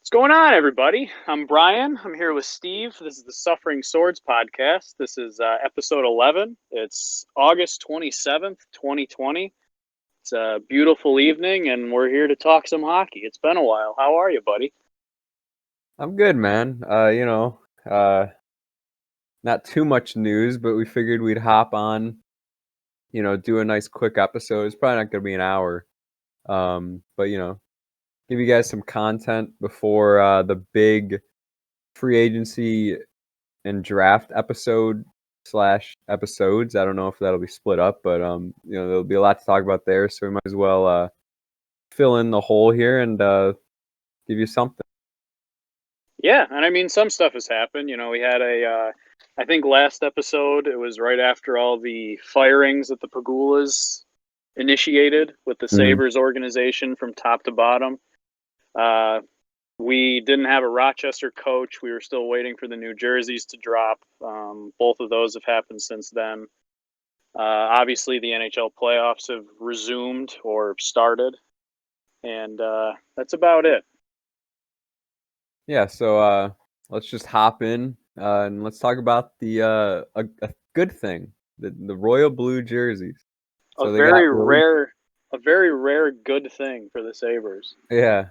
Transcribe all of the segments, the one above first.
What's going on, everybody? I'm Brian. I'm here with Steve. This is the Suffering Swords podcast. This is episode 11. It's August 27th, 2020. It's a beautiful evening, and we're here to talk some hockey. It's been a while. How are you, buddy? I'm good, man. Not too much news, but we figured we'd hop on, do a nice quick episode. It's probably not going to be an hour. But give you guys some content before the big free agency and draft episode slash episodes. I don't know if that'll be split up, but there'll be a lot to talk about there, so we might as well fill in the hole here and give you something. Yeah, and I mean, some stuff has happened. We had I think last episode, it was right after all the firings that the Pagulas initiated with the Mhm. Sabres organization from top to bottom. Uh, we didn't have a Rochester coach. We were still waiting for the new jerseys to drop. Both of those have happened since then. Obviously, the NHL playoffs have resumed or started, and that's about it. Yeah, so let's just hop in and let's talk about a good thing, the royal blue jerseys. A So they got very released. rare, a very rare good thing for the Sabres. Yeah,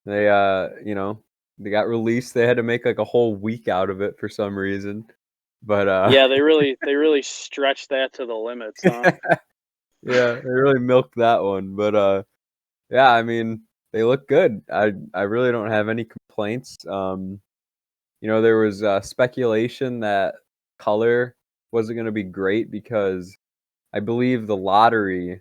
they got released. They had to make like a whole week out of it for some reason, but Yeah, they really stretched that to the limits, huh? yeah, they really milked that one. But yeah, I mean they look good. I really don't have any complaints. There was speculation that color wasn't going to be great because I believe the lottery,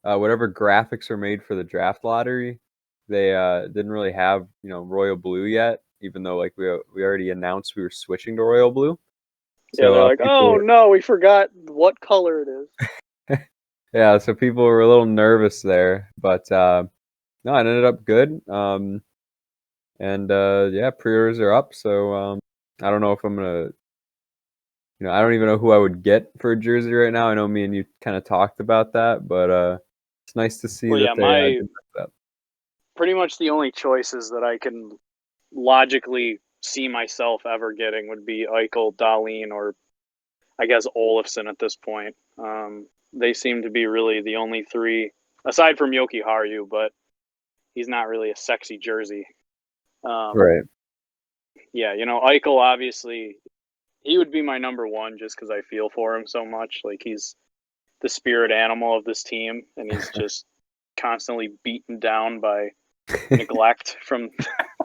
whatever graphics are made for the draft lottery, they didn't really have royal blue yet. Even though like we already announced we were switching to royal blue, Yeah, so they're like, people oh no, we forgot what color it is. yeah, so people were a little nervous there, but no, it ended up good. And yeah, pre-orders are up, so I don't know if I'm gonna. I don't even know who I would get for a jersey right now. I know me and you kind of talked about that, but it's nice to see Well, that yeah, they my did that. pretty much the only choices that I can logically see myself ever getting would be Eichel, Dahlin, or I guess Olofsson at this point. They seem to be really the only three, aside from Yoki Haru, but he's not really a sexy jersey. Um, Right. yeah, Eichel, obviously, he would be my number one just because I feel for him so much. Like, he's the spirit animal of this team, and he's just constantly beaten down by neglect from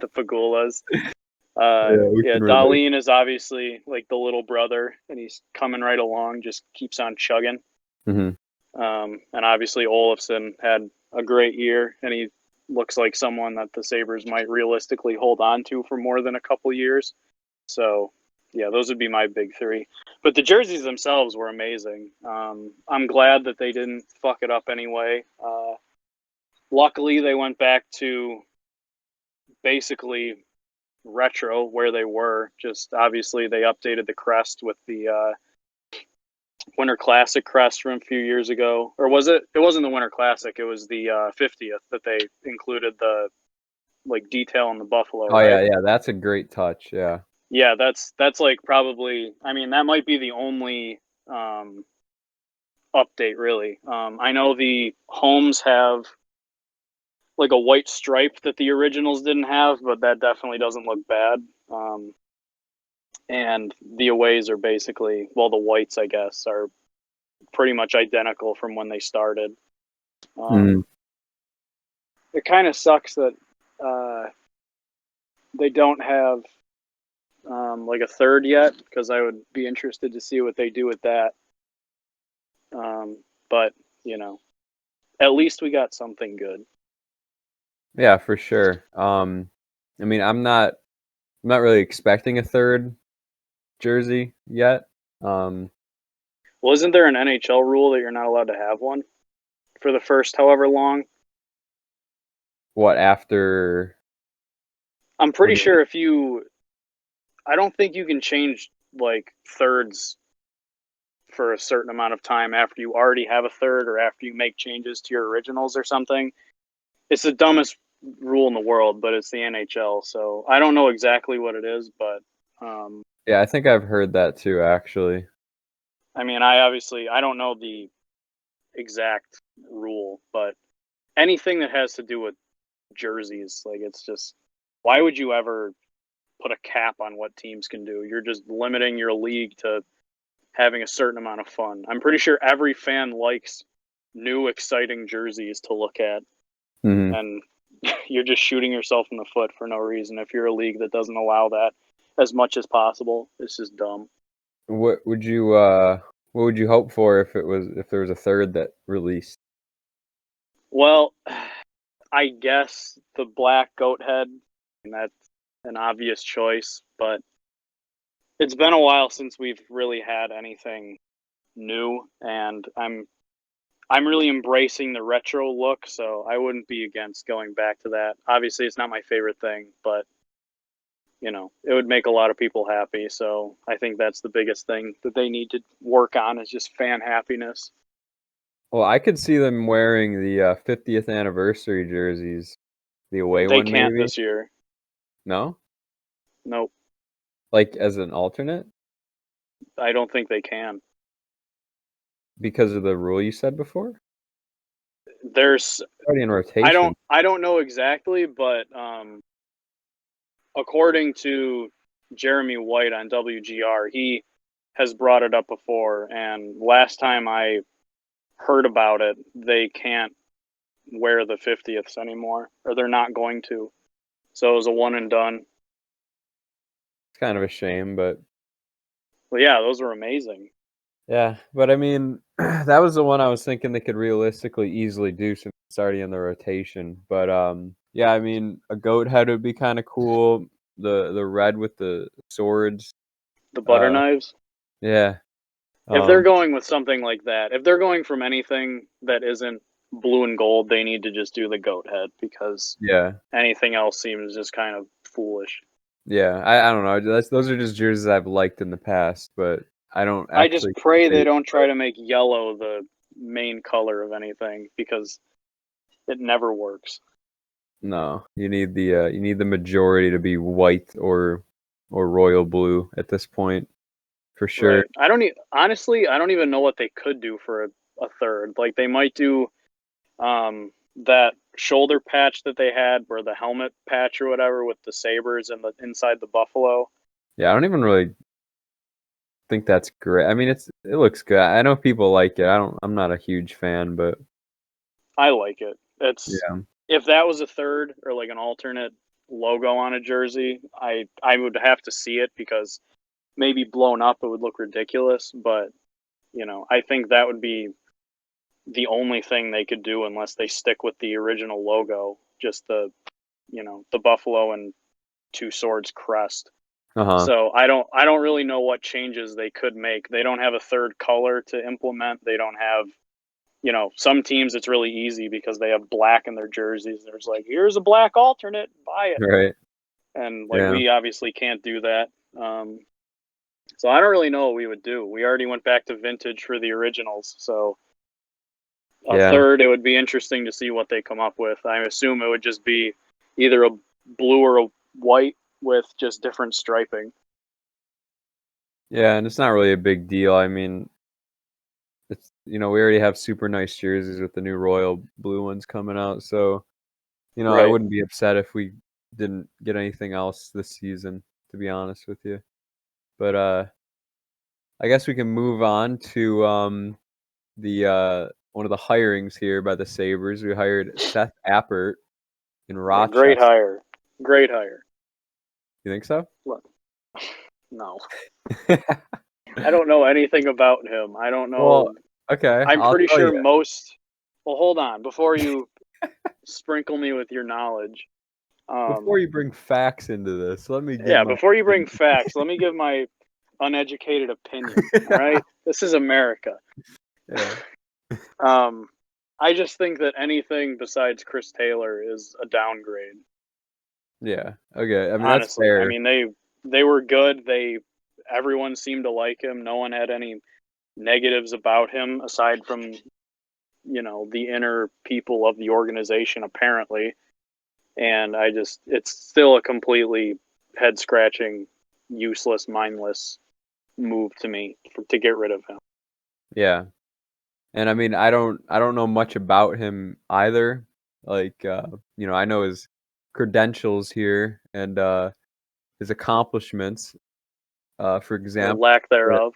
the Pagulas. Yeah, we Yeah, can relate. Dahlin is obviously like the little brother, and he's coming right along, just keeps on chugging. Hmm. And obviously Olofsson had a great year, and he looks like someone that the Sabres might realistically hold on to for more than a couple years. So, yeah, those would be my big three. But the jerseys themselves were amazing. I'm glad that they didn't fuck it up anyway. Luckily, they went back to basically retro where they were. Just obviously, they updated the crest with the Winter Classic crest from a few years ago, or was it? It wasn't the Winter Classic. It was the 50th that they included the like detail in the buffalo, Oh right? yeah, yeah, that's a great touch. Yeah. Yeah, that's like probably. I mean, that might be the only um, update really. I know the homes have like a white stripe that the originals didn't have, but that definitely doesn't look bad. And the aways are basically, well, the whites, I guess, are pretty much identical from when they started. Mm. Um, it kind of sucks that uh, they don't have like a third yet, because I would be interested to see what they do with that. But you know, at least we got something good. Yeah, for sure. I mean, I'm not really expecting a third jersey yet. Um, Well, isn't there an NHL rule that you're not allowed to have one for the first however long? what after? I'm What pretty do you mean? sure if you, I don't think you can change like thirds for a certain amount of time after you already have a third or after you make changes to your originals or something. It's the dumbest rule in the world, but it's the NHL. So I don't know exactly what it is, but Yeah, I think I've heard that too, actually. I mean, I don't know the exact rule, but anything that has to do with jerseys, like it's just, why would you ever put a cap on what teams can do? You're just limiting your league to having a certain amount of fun. I'm pretty sure every fan likes new, exciting jerseys to look at, Hmm. and you're just shooting yourself in the foot for no reason if you're a league that doesn't allow that as much as possible. It's just dumb. What would you what would you hope for if there was a third that released? Well, I guess the black goat head, and that's an obvious choice, but it's been a while since we've really had anything new, and I'm really embracing the retro look, so I wouldn't be against going back to that. Obviously, it's not my favorite thing, but it would make a lot of people happy. So I think that's the biggest thing that they need to work on is just fan happiness. Well, I could see them wearing the 50th anniversary jerseys, the away They one can't maybe. this year. No, Nope, like as an alternate I don't think they can. because of the rule you said before. There's Already in rotation. I don't know exactly, but according to Jeremy White on WGR, he has brought it up before, and last time I heard about it, they can't wear the 50ths anymore, or they're not going to. So it was a one and done. It's kind of a shame, but Well, yeah, those were amazing. yeah. But I mean, that was the one I was thinking they could realistically easily do since it's already in the rotation. But yeah, I mean, a goat head would be kind of cool. The red with the swords. The butter Uh, knives. yeah. If they're Um, going with something like that, if they're going from anything that isn't blue and gold, they need to just do the goat head because yeah. anything else seems just kind of foolish. Yeah, I don't know. Those are just jerseys I've liked in the past, but I don't I just actually think pray they they don't try to make yellow the main color of anything because it never works. no. You need the majority to be white or royal blue at this point for sure. Right. Honestly, I don't even know what they could do for a third. Like they might do that shoulder patch that they had, or the helmet patch or whatever, with the sabers and the inside the buffalo. Yeah, I don't even really think that's great. I mean, it looks good. I know people like it. I'm not a huge fan, but I like it. It's yeah. If that was a third or like an alternate logo on a jersey, I would have to see it because maybe blown up it would look ridiculous, but I think that would be the only thing they could do unless they stick with the original logo, just the buffalo and two swords crest. Uh-huh. So I don't really know what changes they could make. They don't have a third color to implement. They don't have, some teams it's really easy because they have black in their jerseys. There's like, here's a black alternate, buy it. Right. And like Yeah. we obviously can't do that. Um, so I don't really know what we would do. We already went back to vintage for the originals. So a Yeah. third, it would be interesting to see what they come up with. I assume it would just be either a blue or a white with just different striping. Yeah, and it's not really a big deal. I mean, it's we already have super nice jerseys with the new royal blue ones coming out, so I Right. wouldn't be upset if we didn't get anything else this season, to be honest with you. But I guess we can move on to the one of the hirings here by the Sabres. We hired Seth Appert in Yeah, great Rochester. hire. Great hire. You think so? Look, no. I don't know anything about him. I don't Well, know. okay, I'm I'll pretty tell sure you. most. Well, hold on. Before you sprinkle me with your knowledge, Before you bring facts into this, let me give yeah, my before you bring opinion. facts, let me give my uneducated opinion. All right, this is America. Yeah. Um, I just think that anything besides Chris Taylor is a downgrade. Yeah. Okay. I mean, that's Honestly, I fair. mean they were good. Everyone seemed to like him. No one had any negatives about him aside from the inner people of the organization. Apparently, and it's still a completely head scratching, useless, mindless move to me to get rid of him. Yeah. And I mean, I don't know much about him either. Like, I know his credentials here and his accomplishments. For Or example, lack thereof.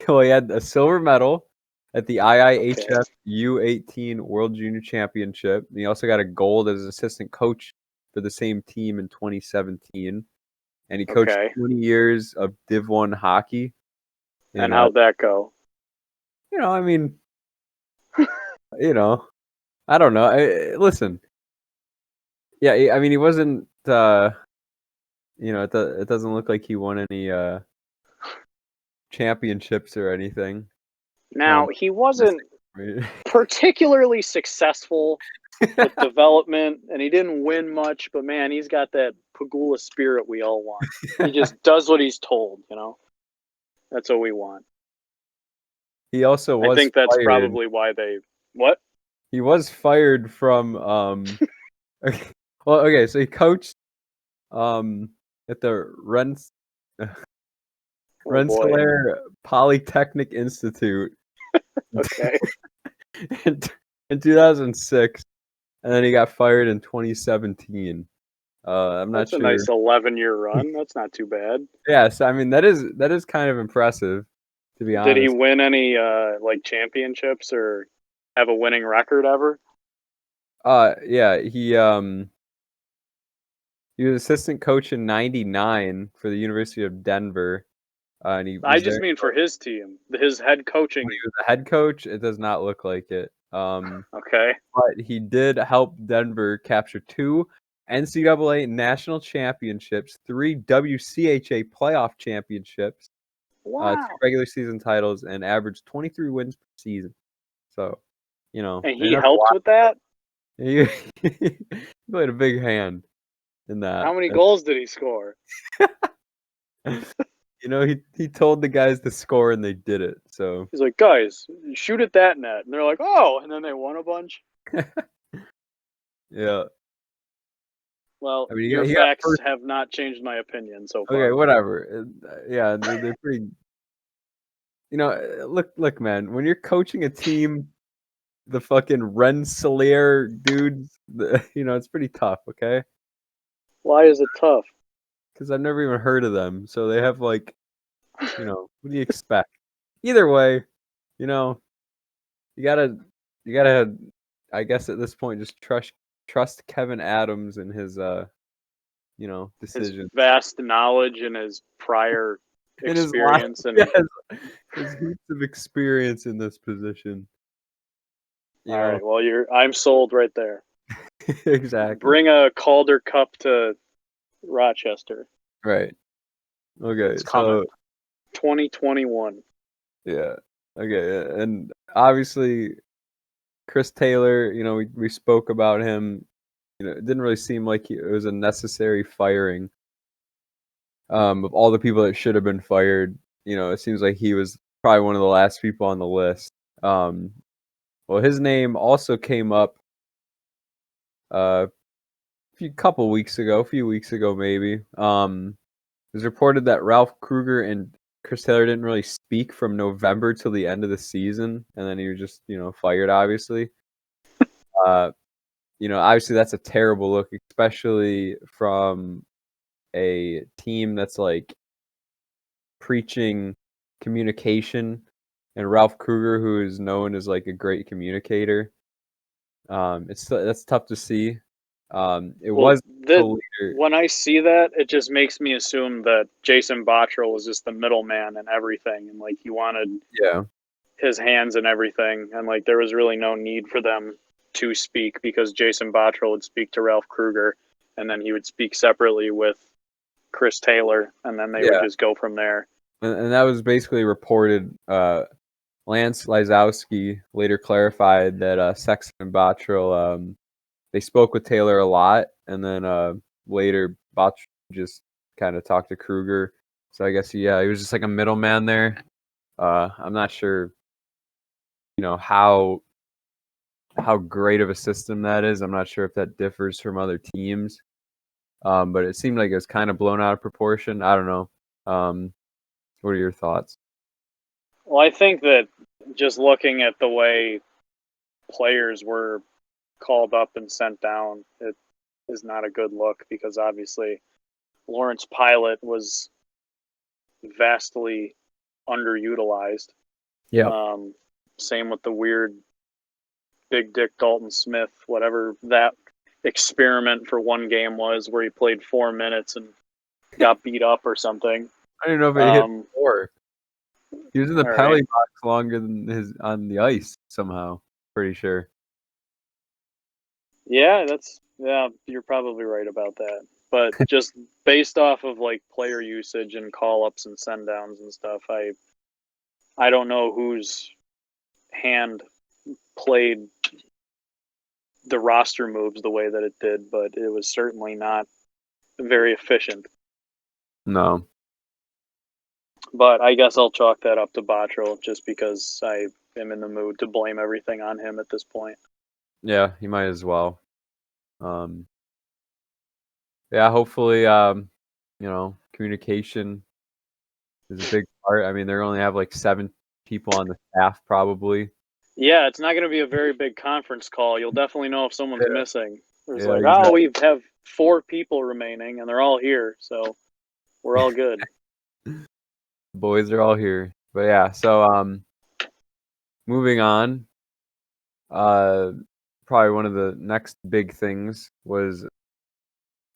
well, he had a silver medal at the IIHF Okay. U18 World Junior Championship. And he also got a gold as assistant coach for the same team in 2017. And he coached Okay. 20 years of Div 1 hockey. And And, how'd that go? I mean, I don't know. Listen, yeah, I mean, he wasn't, it doesn't look like he won any championships or anything. Now, he wasn't Right? particularly successful with development, and he didn't win much, but man, he's got that Pagula spirit we all want. He just does what he's told, That's what we want. He also I was think that's fired. probably why they. What? He was fired from well, okay, so he coached at the Oh boy. Rensselaer Polytechnic Institute Okay. in, in 2006, and then he got fired in 2017. I'm not That's a sure. nice 11-year run. That's not too bad. Yes, I mean that is kind of impressive, to be Did he honest. win any like championships or have a winning record ever? Yeah, he was assistant coach in '99 for the University of Denver, and he I was just there mean for his team, his head when he coaching. was the head coach. It does not look like it. Okay. But he did help Denver capture 2 NCAA national championships, 3 WCHA playoff championships, 2 Wow. regular season titles, and averaged 23 wins per season. So, And they he never helped lost. with that? He played a big hand in that. How many goals did he score? He told the guys to score and they did it. So He's like, guys, shoot at that net. And they're like, oh, and then they won a bunch. yeah. Well, I mean, your he got facts first. have not changed my opinion so Okay, far. whatever. Yeah, they're pretty. Look, man. When you're coaching a team, the fucking Rensselaer dudes, it's pretty tough. Okay, Why is it tough? because I've never even heard of them. So they have like, what do you expect? Either way, you know, you gotta, I guess at this point, just trust Kevin Adams and his His decision vast knowledge and his prior in his life. experience and Yes, his heaps of experience in this position. all right, well I'm sold right there. Exactly. Bring a Calder Cup to Rochester. Right. Okay. It's coming. So 2021. yeah. Okay. And obviously, Chris Taylor. We spoke about him. It didn't really seem like it was a necessary firing. Of all the people that should have been fired, it seems like he was probably one of the last people on the list. Well, his name also came up a few weeks ago maybe. It was reported that Ralph Kruger and Chris Taylor didn't really speak from November till the end of the season, and then he was just fired. Obviously, obviously that's a terrible look, especially from a team that's like preaching communication, and Ralph Kruger, who is known as like a great communicator. That's tough to see. It Well, was the leader. when I see that, it just makes me assume that Jason Bottrill was just the middleman and everything, and like he wanted Yeah, his hands and everything, and like there was really no need for them to speak because Jason Bottrill would speak to Ralph Kruger, and then he would speak separately with Chris Taylor, and then they would yeah, just go from there. and that was basically reported. Lance Lysowski later clarified that Sexton and Bottrill they spoke with Taylor a lot, and then later Bottrill just kind of talked to Kruger. So I guess he was just like a middleman there. I'm not sure, how how great of a system that is. I'm not sure if that differs from other teams, but it seemed like it was kind of blown out of proportion. I don't know. What are your thoughts? Well, I think that just looking at the way players were called up and sent down, it is not a good look because obviously Lawrence Pilot was vastly underutilized. Yeah. Um, Same with the weird Big Dick Dalton Smith, whatever that experiment for one game was, where he played 4 minutes and got beat up or something. I don't know if he hit Um, 4. He was in the all penalty right. box longer than his on the ice somehow. Pretty sure. Yeah, you're probably right about that. But just based off of like player usage and call ups and send downs and stuff, I don't know whose hand played the roster moves the way that it did, but it was certainly not very efficient. No. But I guess I'll chalk that up to Bottrell just because I am in the mood to blame everything on him at this point. Yeah, you might as well. Um, yeah, hopefully, communication is a big part. I mean, they only have like 7 people on the staff, probably. Yeah, it's not going to be a very big conference call. You'll definitely know if someone's Yeah, missing. There's yeah, like, oh, exactly. we have 4 people remaining, and they're all here, so we're all good. Boys are all here. But yeah, so moving on. Uh, Probably one of the next big things was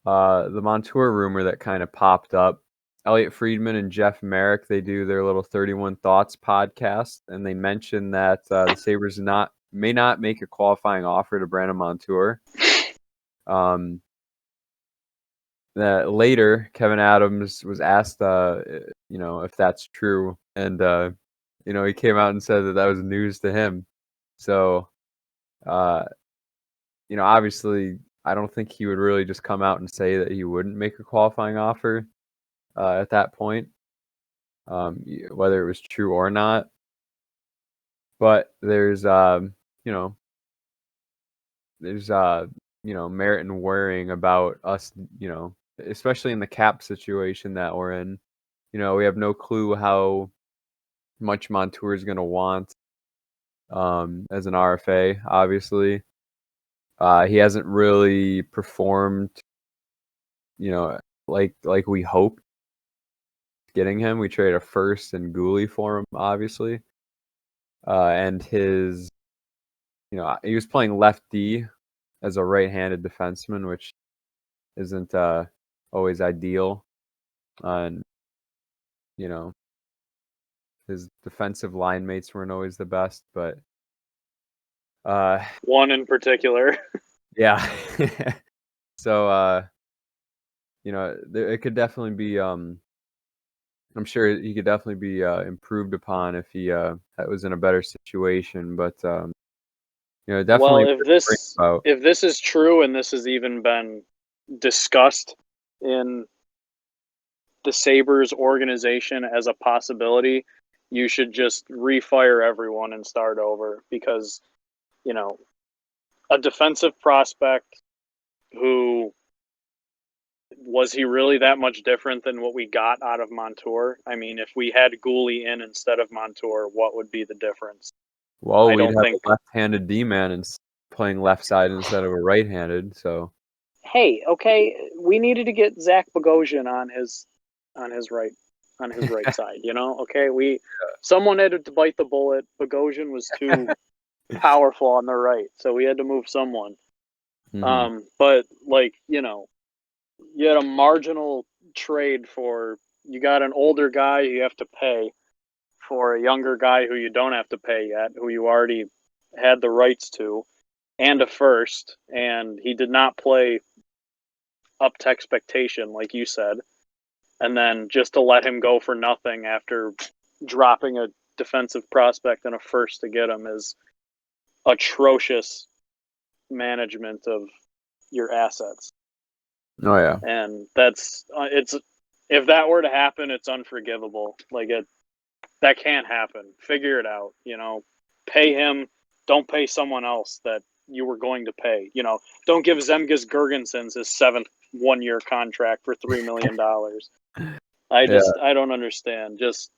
the Montour rumor that kind of popped up. Elliot Friedman and Jeff Merrick, they do their little 31 Thoughts podcast, and they mentioned that the Sabres may not make a qualifying offer to Brandon Montour. That later, Kevin Adams was asked, if that's true, and he came out and said that was news to him. So, uh, obviously, I don't think he would really just come out and say that he wouldn't make a qualifying offer at that point, whether it was true or not. But there's, merit in worrying about us, especially in the cap situation that we're in. We have no clue how much Montour is going to want as an RFA, obviously. He hasn't really performed, like we hoped getting him. We traded a first and Gooley for him, obviously. And he was playing left D as a right-handed defenseman, which isn't always ideal. And, his defensive line mates weren't always the best, but One in particular. yeah. So it could definitely be I'm sure he could definitely be improved upon if he was in a better situation, but Well, definitely worrying about. if this is true and this has even been discussed in the Sabres organization as a possibility, you should just refire everyone and start over because, you know, a defensive prospect who was he really that much different than what we got out of Montour? I mean, if we had Gooley in instead of Montour, what would be the difference? Well, I we'd don't have think. a left-handed D-man and playing left side instead of a right-handed. So Hey, okay, we needed to get Zach Bogosian on his right side. Okay, someone had to bite the bullet. Bogosian was too powerful on the right, so we had to move someone. hmm But you had a marginal trade for you got an older guy you have to pay for a younger guy who you don't have to pay yet, who you already had the rights to, and a first, and he did not play up to expectation, like you said. And then just to let him go for nothing after dropping a defensive prospect and a first to get him is atrocious management of your assets. Oh yeah. And it's if that were to happen, it's unforgivable. That can't happen. Figure it out. Pay him don't pay someone else that you were going to pay. Don't give Zemgus Girgensons his 7th 1-year contract for $3 million. I don't understand. Just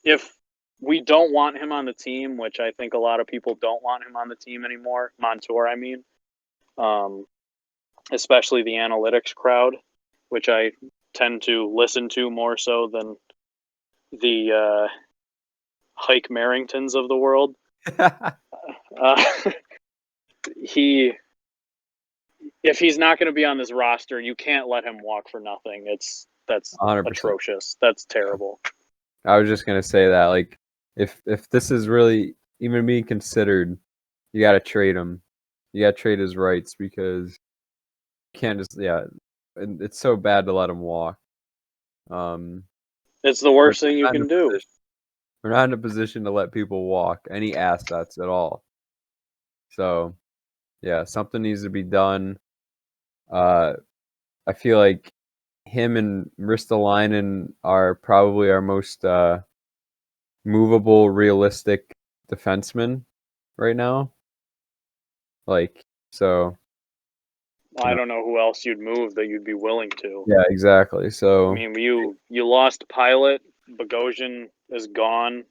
if we don't want him on the team, which I think a lot of people don't want him on the team anymore, Montour, I mean, especially the analytics crowd, which I tend to listen to more so than the Hike Merringtons of the world. If he's not going to be on this roster, you can't let him walk for nothing. That's 100%. atrocious. That's terrible. I was just gonna say that, like, if this is really even being considered, you got to trade him. You got to trade his rights because you can't just and it's so bad to let him walk. It's the worst thing you can do. We're not in a position to let people walk any assets at all. So, yeah, something needs to be done. I feel like him and Ristolainen are probably our most movable, realistic defensemen right now. Like, so. I don't know who else you'd move that you'd be willing to. Yeah, exactly. So, I mean, you lost Pilot. Bogosian is gone.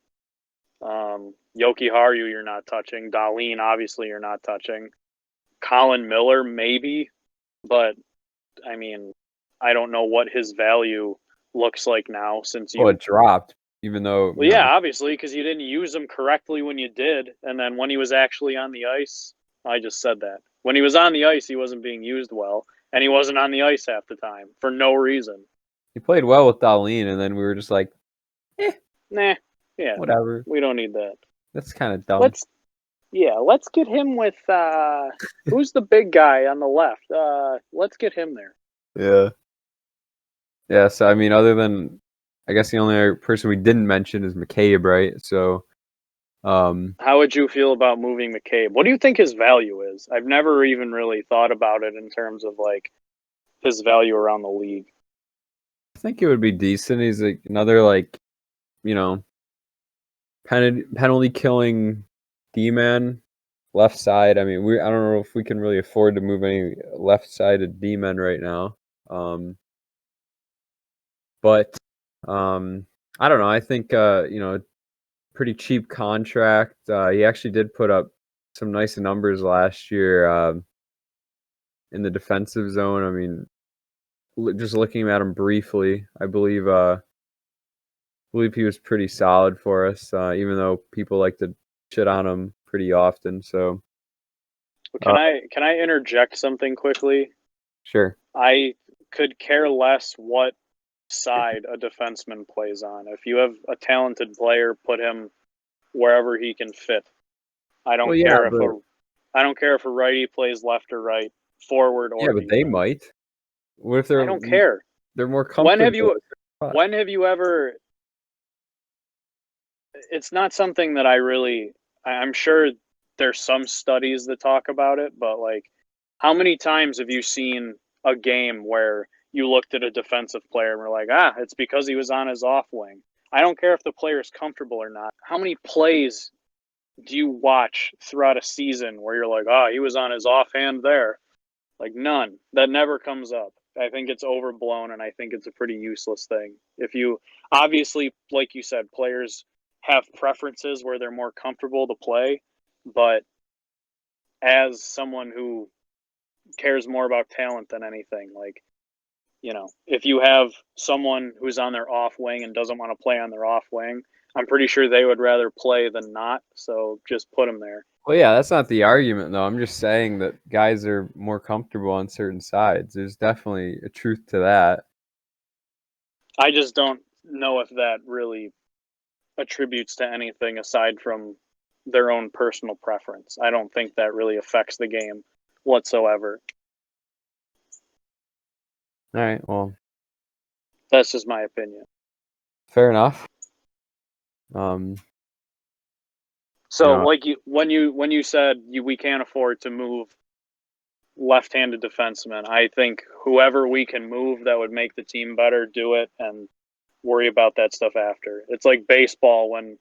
Yoki Haru, you're not touching. Dahlin, obviously, you're not touching. Colin Miller, maybe. But, I mean, I don't know what his value looks like now since you... Well, it dropped, even though... Well, yeah, obviously, because you didn't use him correctly when you did. And then when he was actually on the ice, I just said that. When he was on the ice, he wasn't being used well. And he wasn't on the ice half the time for no reason. He played well with Dahlin, and then we were just like, nah, yeah, whatever. We don't need that. That's kind of dumb. Let's get him with who's the big guy on the left? Let's get him there. Yeah. So I mean, other than, I guess the only other person we didn't mention is McCabe, right? So, how would you feel about moving McCabe? What do you think his value is? I've never even really thought about it in terms of like his value around the league. I think it would be decent. He's like another, like, penalty killing D-man, left side. I mean, I don't know if we can really afford to move any left-sided D-men right now. But I don't know. I think pretty cheap contract. He actually did put up some nice numbers last year in the defensive zone. I mean, just looking at him briefly, I believe he was pretty solid for us, even though people like to shit on him pretty often. So, can I interject something quickly? Sure. I could care less what side a defenseman plays on. If you have a talented player, put him wherever he can fit. I don't care if a righty plays left or right, forward or but they might. What if they're? I don't care. They're more comfortable. When have you ever? It's not something that I'm sure there's some studies that talk about it, but like, how many times have you seen a game where you looked at a defensive player and were like, it's because he was on his off wing? I don't care if the player's comfortable or not. How many plays do you watch throughout a season where you're like, he was on his offhand there? Like, none. That never comes up. I think it's overblown, and I think it's a pretty useless thing. If you, obviously, like you said, players have preferences where they're more comfortable to play, but as someone who cares more about talent than anything, like, if you have someone who's on their off wing and doesn't want to play on their off wing, I'm pretty sure they would rather play than not, so just put them there. Well, yeah, that's not the argument, though. I'm just saying that guys are more comfortable on certain sides. There's definitely a truth to that. I just don't know if that really attributes to anything aside from their own personal preference. I don't think that really affects the game whatsoever. All right, well, that's just my opinion. Fair enough. So, like when you said we can't afford to move left-handed defensemen, I think whoever we can move that would make the team better, do it, and worry about that stuff after. It's like baseball when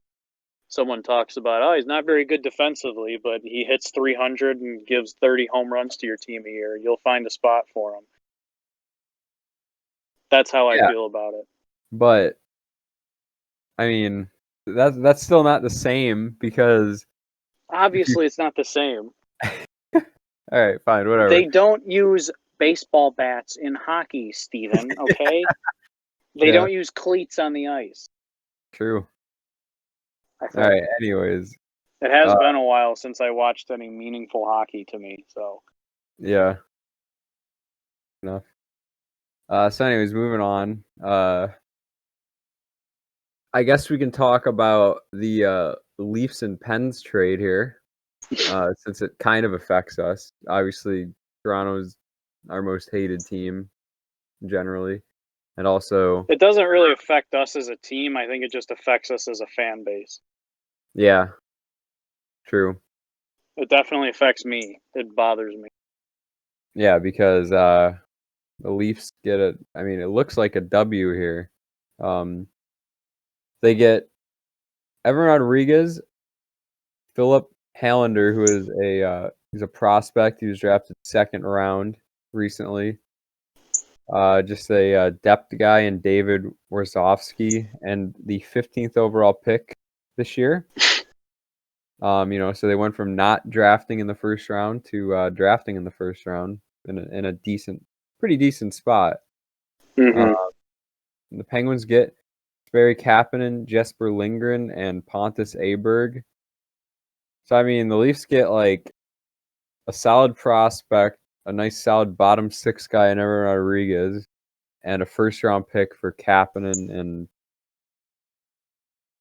someone talks about, oh, he's not very good defensively, but he hits 300 and gives 30 home runs to your team a year, you'll find a spot for him. That's how I Yeah. feel about it. But I mean, that's still not the same because Obviously, it's not the same. all right, fine, whatever. They don't use baseball bats in hockey, Steven, okay? They don't use cleats on the ice. True. I think. All right. Anyways, It has been a while since I watched any meaningful hockey to me, so. Yeah. Enough. So anyways, moving on. I guess we can talk about the Leafs and Pens trade here, since it kind of affects us. Obviously, Toronto's our most hated team generally, and also, It doesn't really affect us as a team. I think it just affects us as a fan base. yeah, true. It definitely affects me. It bothers me. Yeah, because the Leafs get it. I mean, it looks like a W here. They get Evan Rodriguez, Philip Hallander, who is he's a prospect. He was drafted second round recently. Just a depth guy in David Warsofsky, and the 15th overall pick this year. So they went from not drafting in the first round to drafting in the first round in a pretty decent spot. Mm-hmm. The Penguins get Barry Kapanen, Jesper Lindgren, and Pontus Aberg. So I mean, the Leafs get like a solid prospect, a nice solid bottom six guy in Evan Rodriguez, and a first round pick for Kapanen and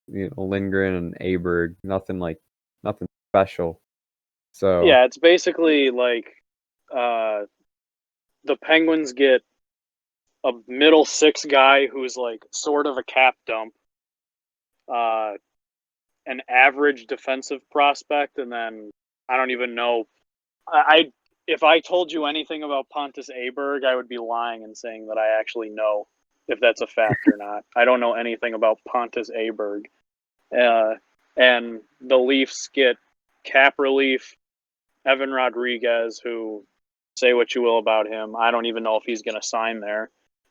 Lindgren and Aberg. Nothing special. So Yeah, it's basically like the Penguins get a middle six guy who's like sort of a cap dump, uh, an average defensive prospect, and then I don't even know. I if I told you anything about Pontus Aberg, I would be lying and saying that I actually know if that's a fact or not. I don't know anything about Pontus Aberg. And the Leafs get cap relief, Evan Rodriguez, who say what you will about him. I don't even know if he's going to sign there.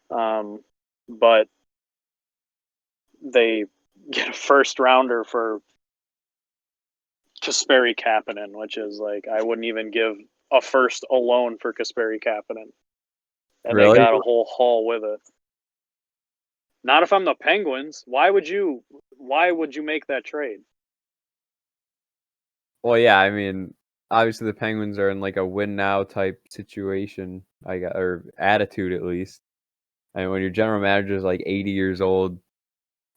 But they get a first rounder for Kasperi Kapanen, which is like, I wouldn't even give a first alone for Kasperi Kapanen. And they really, got a whole haul with it. Not if I'm the Penguins. Why would you make that trade? well, yeah. I mean, obviously the Penguins are in like a win now type situation. Or attitude at least. I mean, when your general manager is like 80 years old,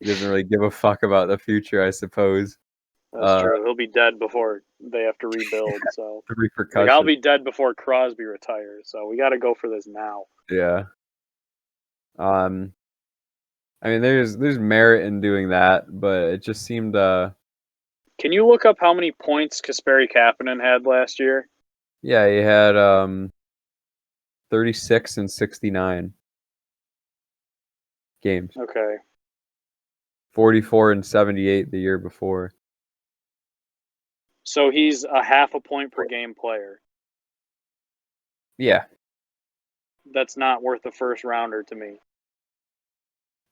he doesn't really give a fuck about the future, I suppose. That's true. He'll be dead before they have to rebuild. So, The like, I'll repercussions. be dead before Crosby retires. So we got to go for this now. Yeah. I mean, there's merit in doing that, but it just seemed. Can you look up how many points Kasperi Kapanen had last year? Yeah, he had 36 and 69 games. Okay. 44 and 78 the year before. So he's a half a point per game player. Yeah. That's not worth a first rounder to me.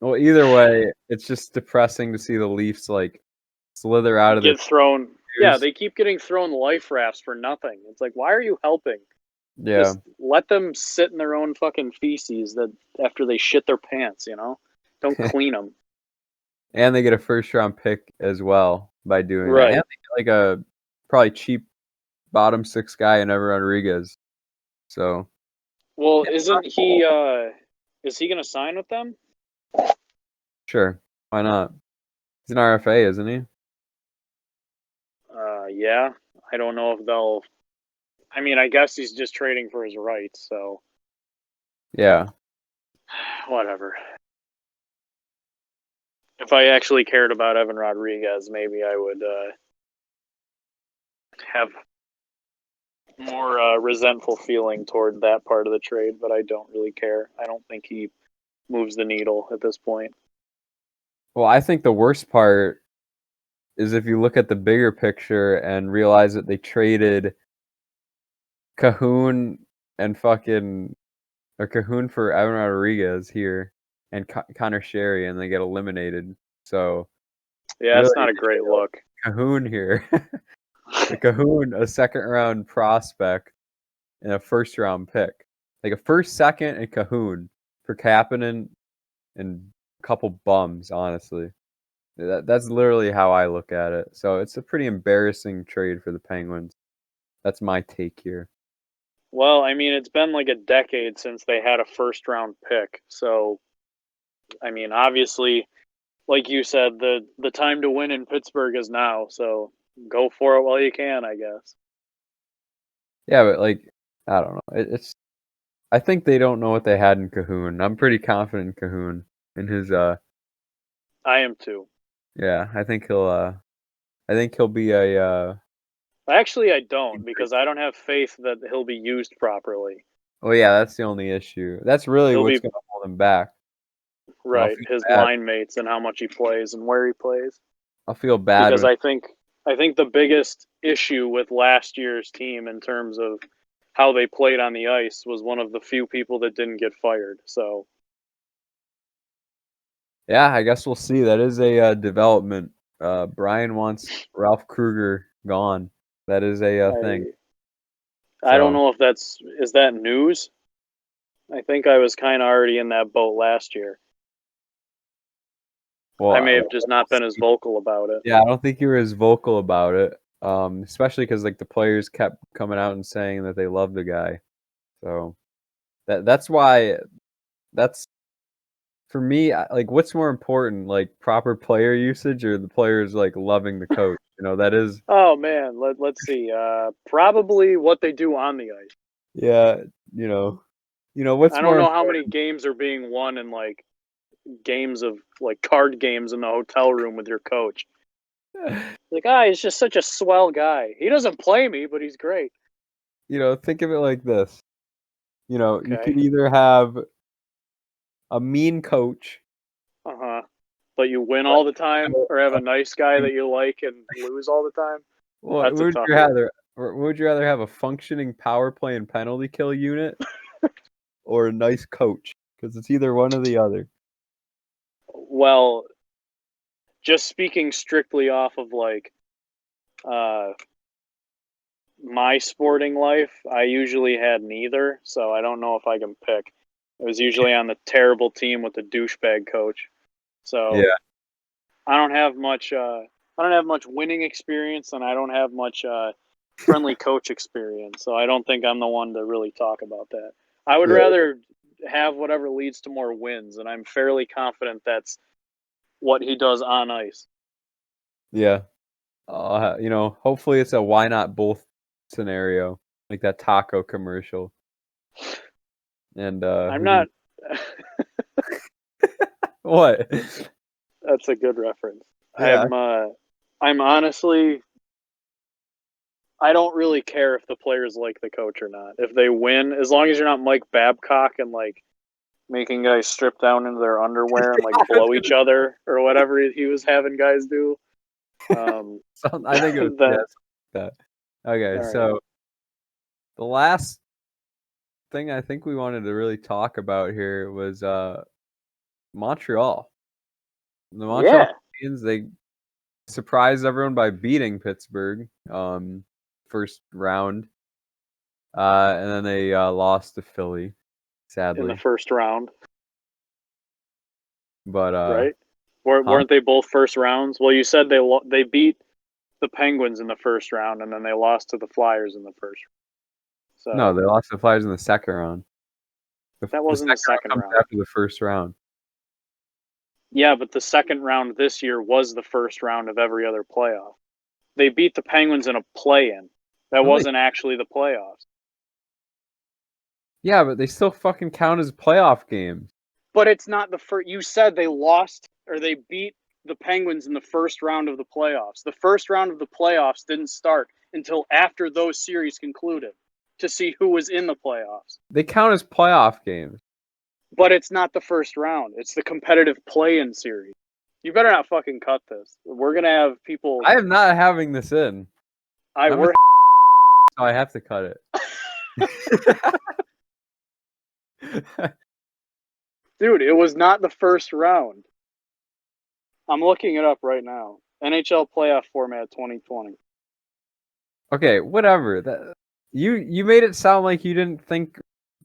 Well, either way, it's just depressing to see the Leafs like slither out of Get this. thrown. Yeah, they keep getting thrown life rafts for nothing. It's like, why are you helping? Yeah. Just let them sit in their own fucking feces that after they shit their pants, Don't clean them. And they get a first round pick as well by doing that. Right. And they get like a probably cheap bottom six guy in Evan Rodriguez. So Well, isn't he is he going to sign with them? sure, why not? He's an RFA, isn't he? Yeah. I don't know if they'll I mean, I guess he's just trading for his rights, so Yeah. whatever. If I actually cared about Evan Rodriguez, maybe I would have more resentful feeling toward that part of the trade, but I don't really care. I don't think he moves the needle at this point. Well, I think the worst part is if you look at the bigger picture and realize that they traded Cahoon and fucking or Cahoon for Evan Rodriguez here and Connor Sherry, and they get eliminated. So Yeah, really, it's not a great look. Cahoon here, the Cahoon, a second round prospect and a first round pick, like a first, second, and Cahoon for Kapanen and a couple bums. Honestly, that's literally how I look at it. So it's a pretty embarrassing trade for the Penguins. That's my take here. Well, I mean, it's been like a decade since they had a first round pick. So, I mean, obviously, like you said, the time to win in Pittsburgh is now. So go for it while you can, I guess. Yeah, but like, I don't know. It's I think they don't know what they had in Cahoon. I'm pretty confident in Cahoon in his I am too. yeah, I think he'll be a Actually, I don't because I don't have faith that he'll be used properly. oh yeah, that's the only issue. That's really He'll what's be gonna hold him back. And right, his bad. line mates and how much he plays and where he plays. I'll feel bad Because when I think the biggest issue with last year's team in terms of how they played on the ice was one of the few people that didn't get fired. So yeah, I guess we'll see. That is a development. Brian wants Ralph Kruger gone. That is a thing. I don't So know if is that news. I think I was kind of already in that boat last year. I may well, have just not been as vocal about it. yeah, I don't think you were as vocal about it. Especially because like the players kept coming out and saying that they love the guy. So that's why that's for me. Like, what's more important, like proper player usage or the players like loving the coach? That is Oh man, let's see. Probably what they do on the ice. yeah. What's I don't more know how many games are being won in like games of like card games in the hotel room with your coach. important? Like, he's just such a swell guy. He doesn't play me, but he's great. Think of it like this. You Okay. could either have a mean coach, Uh huh. But you win but all the time, or have a nice guy that you like and lose all the time. what That's a would you toughie. rather? Would you rather have a functioning power play and penalty kill unit or a nice coach? Because it's either one or the other. Well, just speaking strictly off of like uh, my sporting life, I usually had neither, so I don't know if I can pick. I was usually on the terrible team with the douchebag coach, so Yeah, I don't have much. I don't have much winning experience, and I don't have much friendly coach experience. So I don't think I'm the one to really talk about that. I would yeah, rather have whatever leads to more wins, and I'm fairly confident that's what he does on ice. yeah. Hopefully it's a why not both scenario, like that taco commercial. And I'm who do you not. what? That's a good reference. Yeah, I'm honestly. I don't really care if the players like the coach or not. If they win, as long as you're not Mike Babcock and like making guys strip down into their underwear and like I was blow each other or whatever he was having guys do. I think it was That that. Okay, all right. so the last thing I think we wanted to really talk about here was Montreal. The Montreal Yeah, Canadiens, they surprised everyone by beating Pittsburgh first round. And then they lost to Philly, in the sadly. first round, But right? huh? Weren't they both first rounds? Well, you said they beat the Penguins in the first round and then they lost to the Flyers in the first. No, So they lost to the Flyers in the second round. that The wasn't the second round second comes round. after the first round. Yeah, but the second round this year was the first round of every other playoff. They beat the Penguins in a play-in. That No, wasn't actually the playoffs. yeah, but they still fucking count as playoff games. But it's not the first. You said they lost or they beat the Penguins in the first round of the playoffs. The first round of the playoffs didn't start until after those series concluded to see who was in the playoffs. They count as playoff games. But it's not the first round. It's the competitive play-in series. You better not fucking cut this. We're gonna have people. I am not having this in. We're So I have to cut it. Dude, it was not the first round. I'm looking it up right now. NHL playoff format 2020. Okay, whatever. You made it sound like you didn't think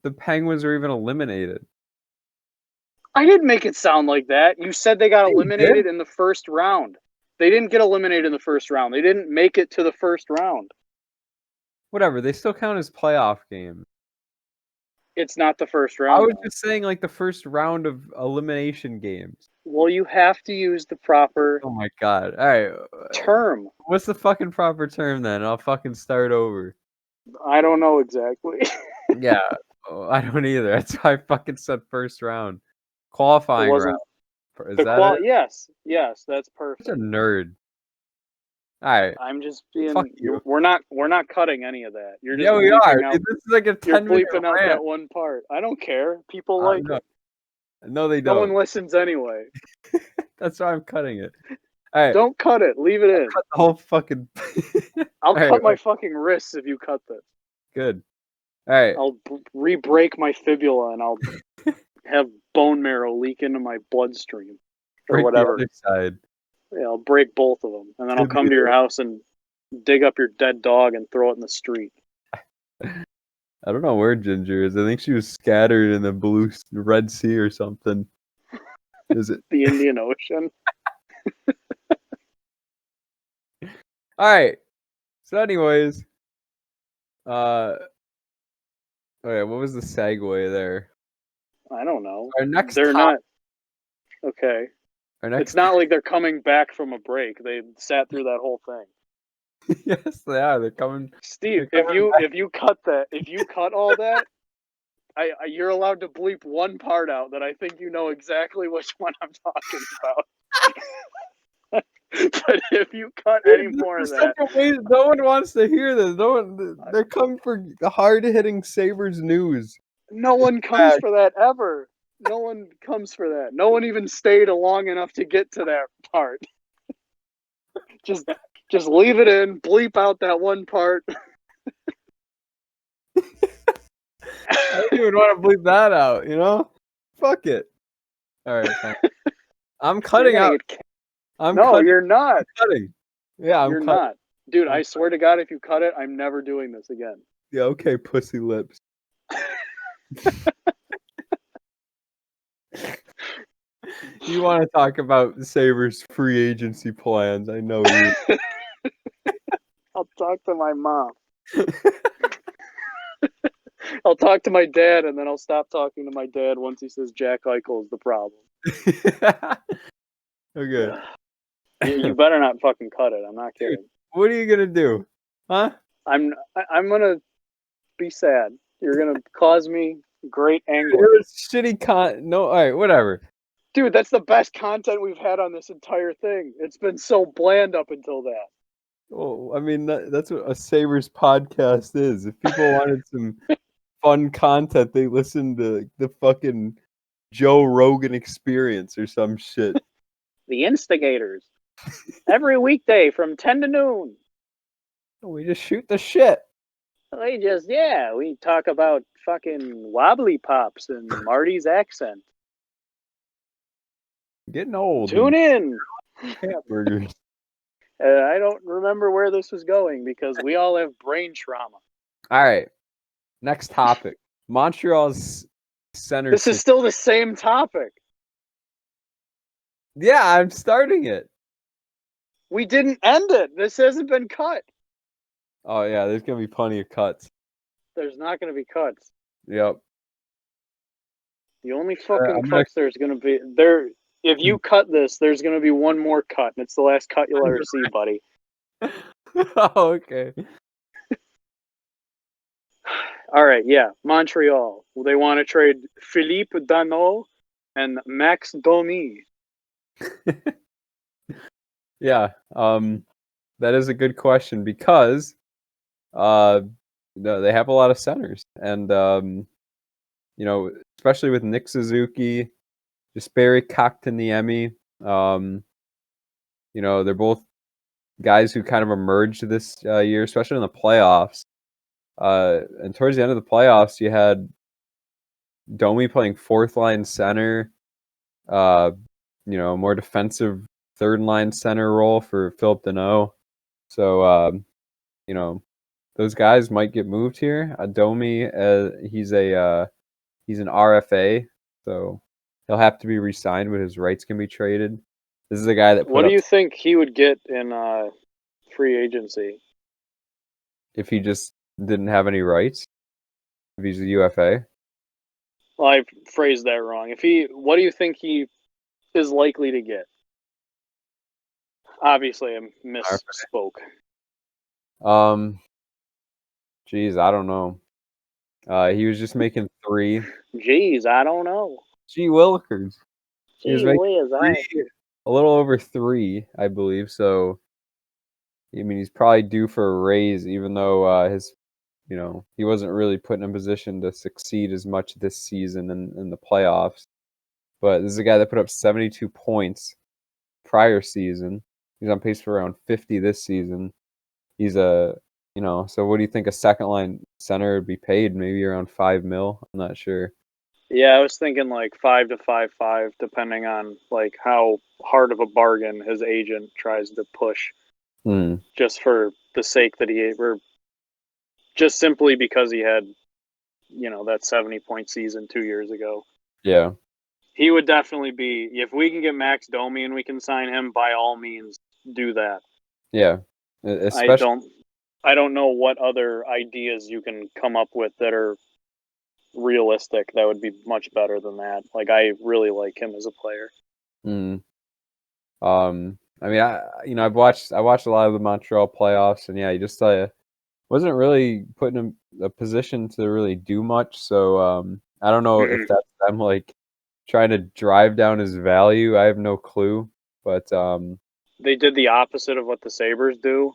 the Penguins were even eliminated. I didn't make it sound like that. You said they got You eliminated did? in the first round. They didn't get eliminated in the first round. They didn't make it to the first round. Whatever. They still count as playoff games. It's not the first I round. was Though. just saying like the first round of elimination games. Well, you have to use the proper Oh my god. All right. term. What's the fucking proper term then? I'll fucking start over. I don't know exactly. Yeah. I don't either. That's why I fucking said first round. Qualifying It round. wasn't Is the that it? Yes, that's Such perfect. a nerd. All right. I'm just Fuck being. you. We're not cutting any of that. You're just Yeah, we are. bleeping out. Dude, this is like a You're 10-minute bleeping out rant. that one part. I don't care. People like No, it. no, they No don't. one listens anyway. That's why I'm cutting it. All right. Don't cut it. Leave it in. Cut the whole fucking. I'll All right, cut my fucking wrists if you cut this. good. All right. I'll re-break my fibula and I'll have bone marrow leak into my bloodstream or Break whatever. the other side. Yeah, I'll break both of them, and then I'll Could come be to your the- house and dig up your dead dog and throw it in the street. I don't know where Ginger is. I think she was scattered in the Red Sea or something. Is it? The Indian Ocean. All right. So, anyways, okay, what was the segue there? I don't know. Our next They're top- not okay. Our next It's not like they're coming back from a break. They sat through that whole thing. Yes, they are. They're coming. Steve, They're coming back. if you cut all that, you're allowed to bleep one part out that I think you know exactly which one I'm talking about. But if you cut any more of that, No one wants to hear this. No one. They're coming for the hard-hitting Sabres news. no one comes for that ever. No one comes for that. No one even stayed long enough to get to that part. Just leave it in. Bleep out that one part. I don't even want to bleep that out. You know? Fuck it. All right, fine. I'm cutting out. You're not. Cutting. Yeah, You're cutting. not. Dude, I swear to God, if you cut it, I'm never doing this again. Yeah, okay, pussy lips. You want to talk about Sabres free agency plans? I know you. I'll talk to my mom. I'll talk to my dad, and then I'll stop talking to my dad once he says Jack Eichel is the problem. Okay. You better not fucking cut it. I'm not kidding. Dude, what are you gonna do? Huh? I'm gonna be sad. You're gonna cause me great anguish. It was shitty No, all right, whatever. Dude, that's the best content we've had on this entire thing. It's been so bland up until that. Well, I mean, that's what a Sabres podcast is. If people wanted some fun content, they listen to the fucking Joe Rogan Experience or some shit. The Instigators. Every weekday from 10 to noon. We just shoot the shit. We talk about fucking wobbly pops and Marty's accent. Getting old. Tune in. Hamburgers. I don't remember where this was going because we all have brain trauma. All right. Next topic. Montreal's center. This is still the same topic. Yeah, I'm starting it. We didn't end it. This hasn't been cut. Oh yeah, there's gonna be plenty of cuts. There's not going to be cuts. Yep. The only fucking I'm cuts there's going to be there. If you cut this, there's going to be one more cut, and it's the last cut you'll ever see, buddy. Oh, okay. All right, yeah, Montreal. They want to trade Philippe Danault and Max Domi. Yeah, that is a good question because, they have a lot of centers, and especially with Nick Suzuki, Jesperi Kotkaniemi, They're both guys who kind of emerged this year, especially in the playoffs. And towards the end of the playoffs, you had Domi playing fourth line center, more defensive third line center role for Philip Deneau. So, those guys might get moved here. Domi, he's an RFA, so he'll have to be re-signed, but his rights can be traded. This is a guy that What put do up you think he would get in free agency? if he just didn't have any rights, if he's a UFA. Well, I phrased that wrong. What do you think he is likely to get? Obviously, I misspoke. Geez, I don't know. He was just making 3. Jeez, I don't know. Gee willikers. He was Gee making whiz, 3, a little over 3, I believe. So, I mean, he's probably due for a raise, even though he wasn't really put in a position to succeed as much this season in the playoffs. But this is a guy that put up 72 points prior season. He's on pace for around 50 this season. He's so what do you think a second line center would be paid? Maybe around $5 million. I'm not sure. Yeah, I was thinking like 5 to 5.5, depending on like how hard of a bargain his agent tries to push, just for the sake that or just simply because he had, that 70-point season 2 years ago. Yeah. He would definitely be, if we can get Max Domi and we can sign him, by all means, do that. Yeah. I Especially don't know what other ideas you can come up with that are realistic that would be much better than that. Like, I really like him as a player. I mean, I watched a lot of the Montreal playoffs, and yeah, he just wasn't really put in a position to really do much. So I don't know if that's them like trying to drive down his value. I have no clue, but They did the opposite of what the Sabres do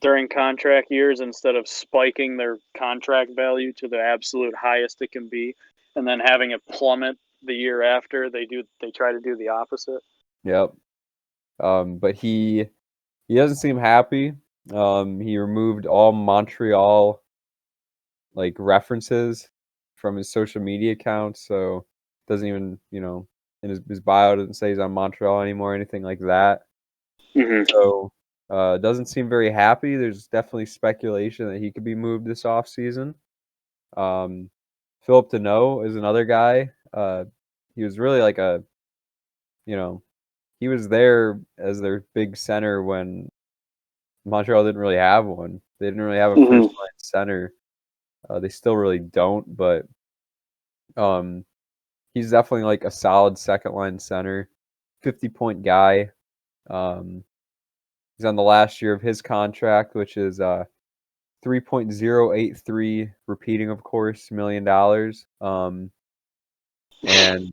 during contract years. Instead of spiking their contract value to the absolute highest it can be and then having it plummet the year after, they try to do the opposite. Yep. But he doesn't seem happy. He removed all Montreal like references from his social media accounts, so doesn't even in his bio doesn't say he's on Montreal anymore or anything like that. So doesn't seem very happy. There's definitely speculation that he could be moved this offseason. Philip Deneau is another guy. He was really like he was there as their big center when Montreal didn't really have one. They didn't really have a first line center. They still really don't, but he's definitely like a solid second line center, 50-point guy. He's on the last year of his contract, which is 3.083, repeating, of course, $1 million. And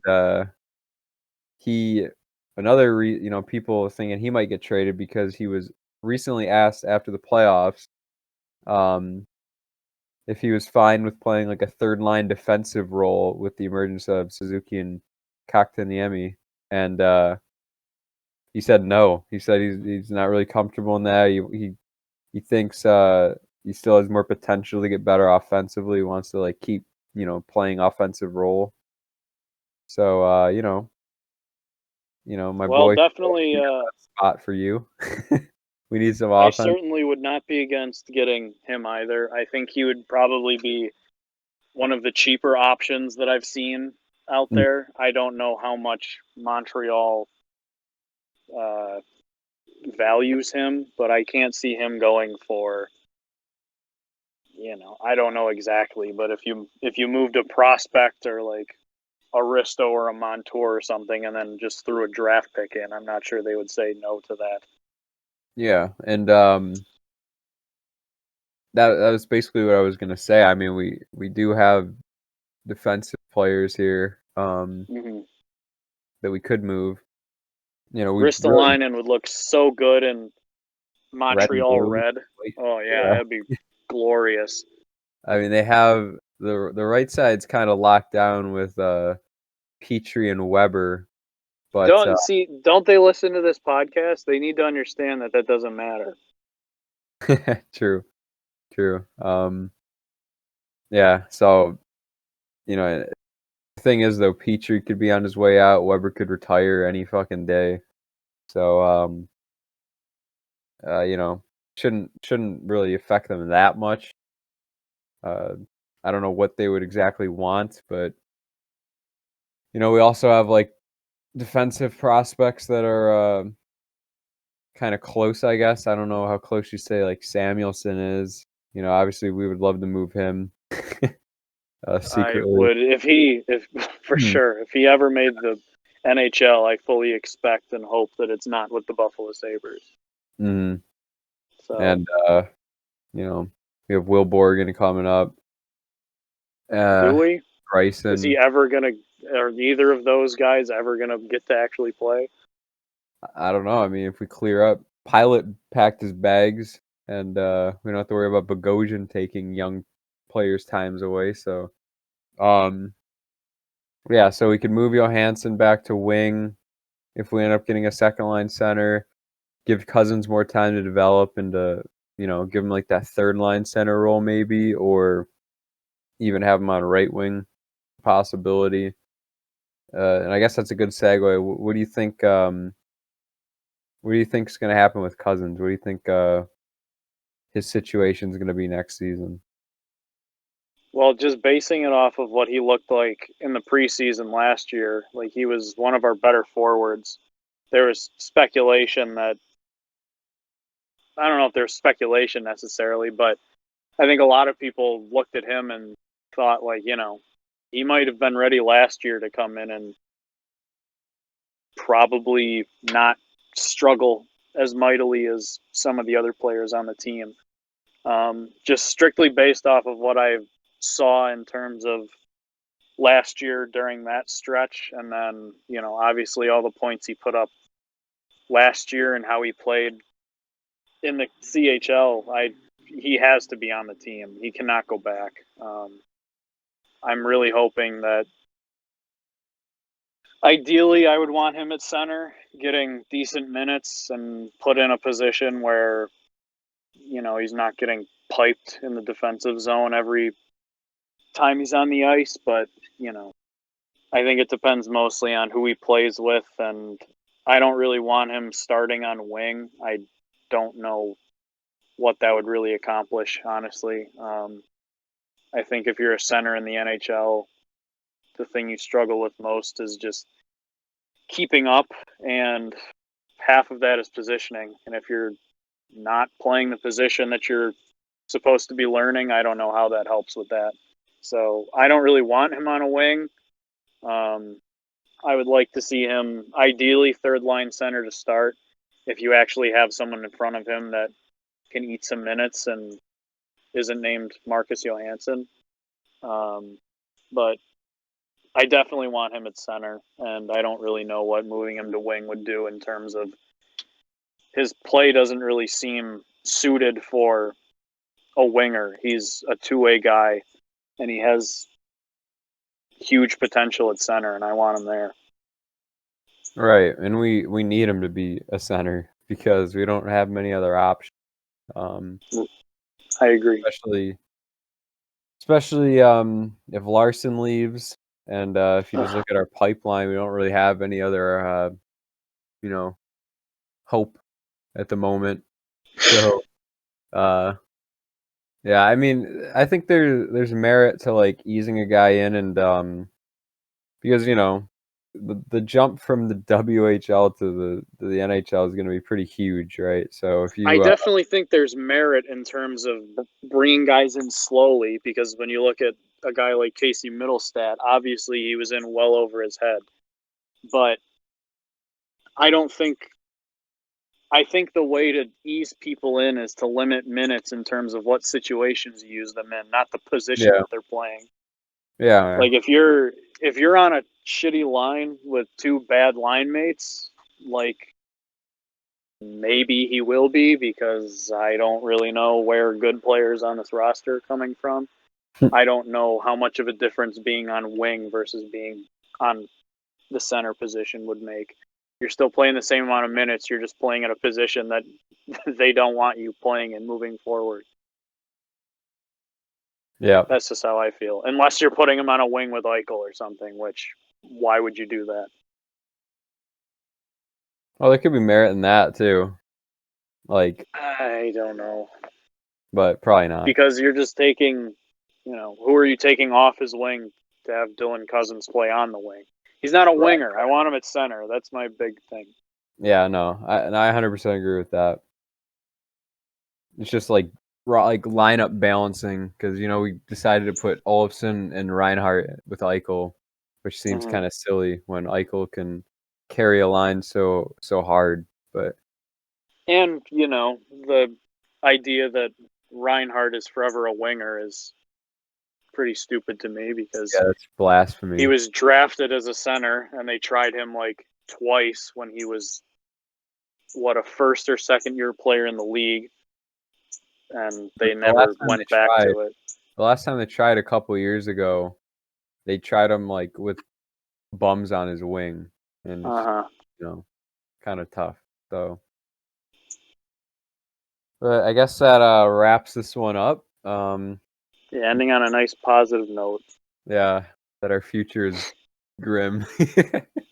people thinking he might get traded because he was recently asked after the playoffs if he was fine with playing like a third line defensive role with the emergence of Suzuki and Kotkaniemi, and he said no. He said he's not really comfortable in that. He thinks he still has more potential to get better offensively. He wants to like keep playing offensive role. So my Well, boy, definitely. spot for you. We need some I offense. certainly would not be against getting him either. I think he would probably be one of the cheaper options that I've seen out there. I don't know how much Montreal values him, but I can't see him going for, I don't know exactly, but if you moved a prospect or like a Risto or a Montour or something and then just threw a draft pick in, I'm not sure they would say no to that. Yeah, and that was basically what I was gonna say. I mean, we do have defensive players here that we could move. We really Ristolainen would look so good in red and Montreal blue. red. Oh yeah, that'd be glorious. I mean, they have the right side's kind of locked down with Petrie and Weber, But don't they listen to this podcast? They need to understand that doesn't matter. true. Yeah. So the thing is though, Petrie could be on his way out. Weber could retire any fucking day. So shouldn't really affect them that much. I don't know what they would exactly want, but we also have like defensive prospects that are kind of close, I guess. I don't know how close you say like Samuelson is. Obviously we would love to move him I secretly. would if for sure if he ever made the NHL. I fully expect and hope that it's not with the Buffalo Sabres. Mm-hmm. So And we have Will Borgen coming up. do we? Bryson. Is he ever gonna? Are either of those guys ever gonna get to actually play? I don't know. I mean, if we clear up, Pilot packed his bags, and we don't have to worry about Bogosian taking young players' times away. So, yeah. So we could move Johansson back to wing if we end up getting a second line center. Give Cousins more time to develop and to give him like that third line center role maybe, or even have him on right wing possibility. And I guess that's a good segue. What do you think? What do you think is going to happen with Cousins? What do you think his situation is going to be next season? Well, just basing it off of what he looked like in the preseason last year, like he was one of our better forwards. There was speculation that I don't know if there's speculation necessarily, but I think a lot of people looked at him and thought like, he might have been ready last year to come in and probably not struggle as mightily as some of the other players on the team. Just strictly based off of what I saw in terms of last year during that stretch, and then obviously all the points he put up last year and how he played in the CHL. He has to be on the team. He cannot go back. I'm really hoping that ideally I would want him at center, getting decent minutes and put in a position where he's not getting piped in the defensive zone every time he's on the ice, but I think it depends mostly on who he plays with, and I don't really want him starting on wing. I don't know what that would really accomplish, honestly. I think if you're a center in the NHL, the thing you struggle with most is just keeping up, and half of that is positioning. And if you're not playing the position that you're supposed to be learning, I don't know how that helps with that. So I don't really want him on a wing. I would like to see him ideally third line center to start. If you actually have someone in front of him that can eat some minutes and isn't named Marcus Johansson. But I definitely want him at center, and I don't really know what moving him to wing would do in terms of his play doesn't really seem suited for a winger. He's a two-way guy, and he has huge potential at center, and I want him there. Right, and we need him to be a center because we don't have many other options. I agree. Especially if Larson leaves, and if you just look at our pipeline, we don't really have any other hope at the moment. So yeah, I mean, I think there's merit to like easing a guy in, and because the jump from the WHL to the NHL is going to be pretty huge, right? So if you I definitely think there's merit in terms of bringing guys in slowly, because when you look at a guy like Casey Middlestat, obviously he was in well over his head. But I think the way to ease people in is to limit minutes in terms of what situations you use them in, not the position that they're playing. Yeah. Like if you're on a shitty line with two bad line mates, like maybe he will be, because I don't really know where good players on this roster are coming from. I don't know how much of a difference being on wing versus being on the center position would make. You're still playing the same amount of minutes. You're just playing at a position that they don't want you playing in moving forward. Yeah. That's just how I feel. Unless you're putting him on a wing with Eichel or something, which why would you do that? Well, there could be merit in that too. Like, I don't know. but probably not. Because you're just taking, who are you taking off his wing to have Dylan Cousins play on the wing? He's not a winger. I want him at center. That's my big thing. Yeah, no, I 100% agree with that. It's just like lineup balancing because we decided to put Olofsson and Reinhardt with Eichel, which seems kind of silly when Eichel can carry a line so hard. But And the idea that Reinhardt is forever a winger is pretty stupid to me because yeah, that's blasphemy. he was drafted as a center and they tried him like twice when he was a first or second year player in the league, and they never went back to it. The last time they tried a couple years ago, they tried him like with bums on his wing, and it's, kind of tough. So, but I guess that wraps this one up. Yeah, ending on a nice positive note. Yeah, that our future is grim.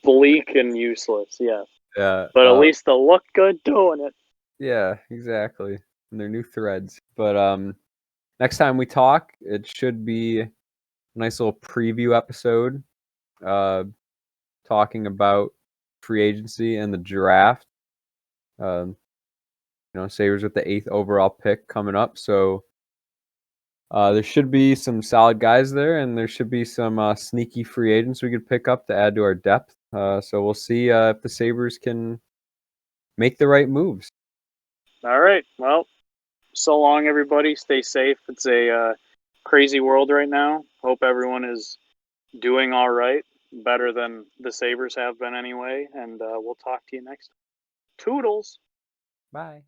Bleak and useless, yeah. Yeah. But at least they'll look good doing it. Yeah, exactly. And they're new threads. But next time we talk, it should be a nice little preview episode, talking about free agency and the draft. Sabres with the 8th overall pick coming up, so there should be some solid guys there, and there should be some sneaky free agents we could pick up to add to our depth. So we'll see if the Sabres can make the right moves. All right. Well, so long, everybody. Stay safe. It's a crazy world right now. Hope everyone is doing all right. Better than the Sabres have been anyway. And we'll talk to you next time. Toodles. Bye.